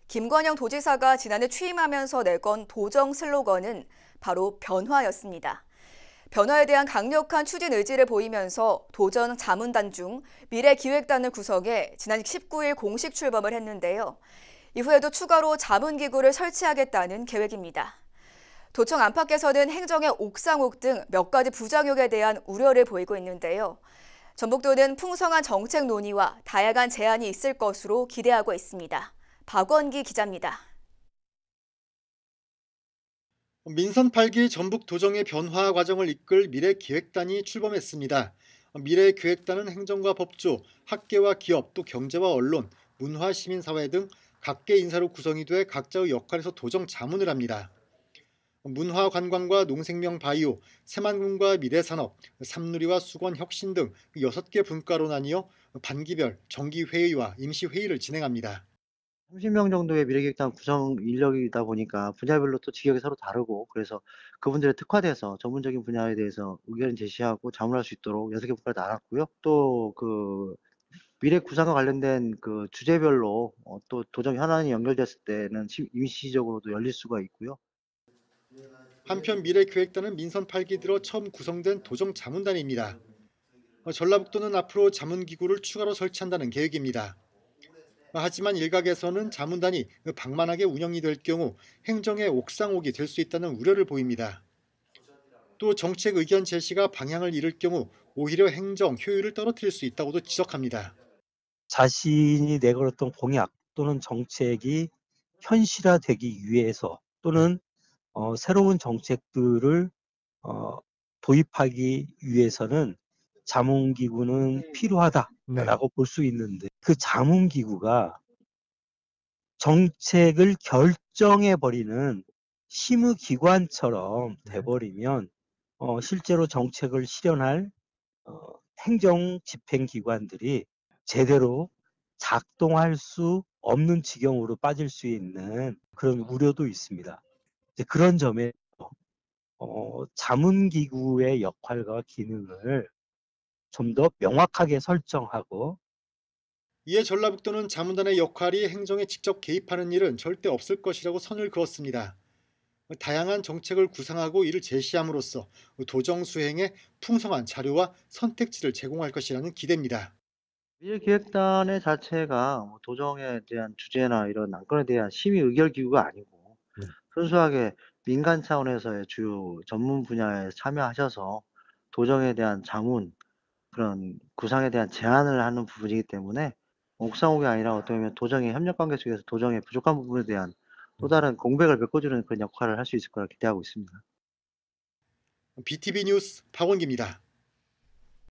김관영 도지사가 지난해 취임하면서 내건 도정 슬로건은 바로 변화였습니다. 변화에 대한 강력한 추진 의지를 보이면서 도정 자문단 중 미래기획단을 구성해 지난 19일 공식 출범을 했는데요. 이후에도 추가로 자문기구를 설치하겠다는 계획입니다. 도청 안팎에서는 행정의 옥상옥 등 몇 가지 부작용에 대한 우려를 보이고 있는데요. 전북도는 풍성한 정책 논의와 다양한 제안이 있을 것으로 기대하고 있습니다. 박원기 기자입니다. 민선 8기 전북 도정의 변화 과정을 이끌 미래기획단이 출범했습니다. 미래기획단은 행정과 법조, 학계와 기업, 또 경제와 언론, 문화, 시민사회 등 각계 인사로 구성이 돼 각자의 역할에서 도정 자문을 합니다. 문화 관광과 농생명 바이오, 새만금과 미래산업, 삼누리와 수건 혁신 등 6개 분과로 나뉘어 반기별 정기회의와 임시회의를 진행합니다. 30명 정도의 미래기획단 구성 인력이다 보니까 분야별로 또 직역이 서로 다르고, 그래서 그분들에 특화돼서 전문적인 분야에 대해서 의견을 제시하고 자문할 수 있도록 6개 분과를 나눴고요. 또 그 미래 구상과 관련된 그 주제별로 또 도정 현안이 연결됐을 때는 임시적으로도 열릴 수가 있고요. 한편 미래기획단은 민선 8기 들어 처음 구성된 도정 자문단입니다. 전라북도는 앞으로 자문기구를 추가로 설치한다는 계획입니다. 하지만 일각에서는 자문단이 방만하게 운영이 될 경우 행정의 옥상옥이 될 수 있다는 우려를 보입니다. 또 정책 의견 제시가 방향을 잃을 경우 오히려 행정 효율을 떨어뜨릴 수 있다고도 지적합니다. 자신이 내걸었던 공약 또는 정책이 현실화되기 위해서 또는 새로운 정책들을 도입하기 위해서는 자문기구는 필요하다라고 볼 수 있는데, 그 자문기구가 정책을 결정해버리는 심의기관처럼 돼버리면 실제로 정책을 실현할 행정 집행기관들이 제대로 작동할 수 없는 지경으로 빠질 수 있는 그런 우려도 있습니다. 이제 그런 점에 자문기구의 역할과 기능을 좀 더 명확하게 설정하고, 이에 전라북도는 자문단의 역할이 행정에 직접 개입하는 일은 절대 없을 것이라고 선을 그었습니다. 다양한 정책을 구상하고 이를 제시함으로써 도정 수행에 풍성한 자료와 선택지를 제공할 것이라는 기대입니다. 미래기획단의 자체가 뭐 도정에 대한 주제나 이런 안건에 대한 심의 의결 기구가 아니고, 순수하게 민간 차원에서의 주요 전문 분야에 참여하셔서 도정에 대한 자문, 그런 구상에 대한 제안을 하는 부분이기 때문에 옥상옥이 아니라 어떻게 보면 도정의 협력 관계 속에서 도정의 부족한 부분에 대한 또 다른 공백을 메꿔주는 그런 역할을 할 수 있을 거라 기대하고 있습니다. BTV 뉴스 박원기입니다.